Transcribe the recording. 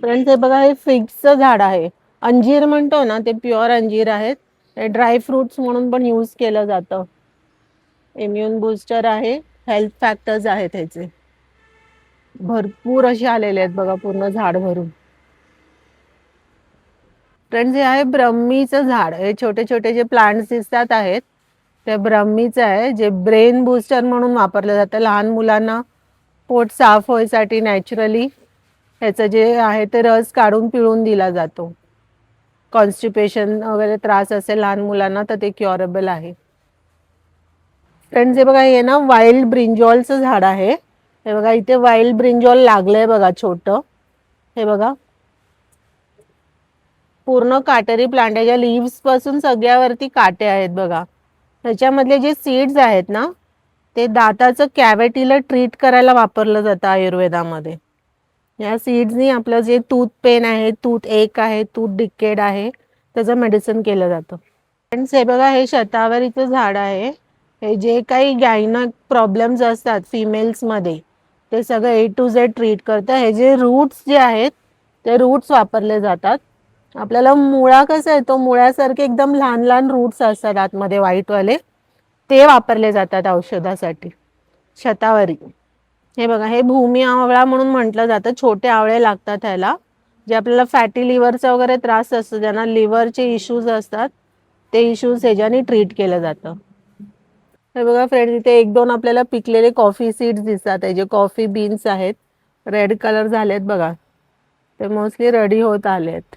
Friends हे बघा, हे फिग्सचं झाड आहे. अंजीर म्हणतो ना, ते प्युअर अंजीर आहेत. हे ड्राय फ्रुट्स म्हणून पण यूज केलं जातं. इम्युन बूस्टर आहे, हेल्थ फॅक्टर्स आहेत ह्याचे. भरपूर असे आलेले आहेत बघा, पूर्ण झाड भरून. फ्रेंड्स हे आहे ब्रह्मीचं झाड. हे छोटे छोटे जे प्लांट्स दिसतात आहेत ते ब्रह्मीचं आहे, जे ब्रेन बूस्टर म्हणून वापरलं जातं. लहान मुलांना पोट साफ होण्यासाठी नॅचरली ह्याचं जे आहे ते रस काढून पिळून दिला जातो. कॉन्स्टिपेशन वगैरे त्रास असेल लहान मुलांना तर ते क्युरेबल आहे. फ्रेंड्स हे बघा, हे ना वाईल्ड ब्रिंजॉलचं झाड आहे. हे बघा, इथे वाईल्ड ब्रिंजॉल लागलंय बघा छोटं. हे बघा, पूर्ण काटेरी प्लांट आहे. ज्या लिव्स पासून सगळ्यावरती काटे आहेत बघा. त्याच्यामधले जे सीड्स आहेत ना, ते दाताचं कॅव्हिटीला ट्रीट करायला वापरलं जातं आयुर्वेदामध्ये. या सीड्सनी आपलं जे टूथ पेन आहे, टूथ एक आहे, टूथ डिकेड आहे, त्याचं मेडिसिन केलं जातं. फ्रेंड्स हे बघा, हे शतावरीचं झाड आहे. हे जे काही गायनक प्रॉब्लेम्स असतात फिमेल्समध्ये ते सगळं A to Z ट्रीट करतं. हे जे रूट्स जे आहेत ते रूट्स वापरले जातात. आपल्याला मुळा कसा आहे, तो मुळ्यासारखे एकदम लहान लहान रूट्स असतात आतमध्ये व्हाईटवाले, ते वापरले जातात औषधासाठी. शतावरी हे बघा, हे भूमी आवळा म्हणून म्हटलं जातं. छोटे आवळे लागतात ह्याला. जे आपल्याला फॅटी लिव्हरचा वगैरे त्रास असतो, ज्यांना लिव्हरचे इश्यूज असतात, ते इश्यूज ह्याच्याने ट्रीट केलं जातं. हे बघा फ्रेंड्स, इथे एक दोन आपल्याला पिकलेले कॉफी सीड्स दिसतात आहे, जे कॉफी बीन्स आहेत. रेड कलर झालेत बघा, ते मोस्टली रेडी होत आलेत.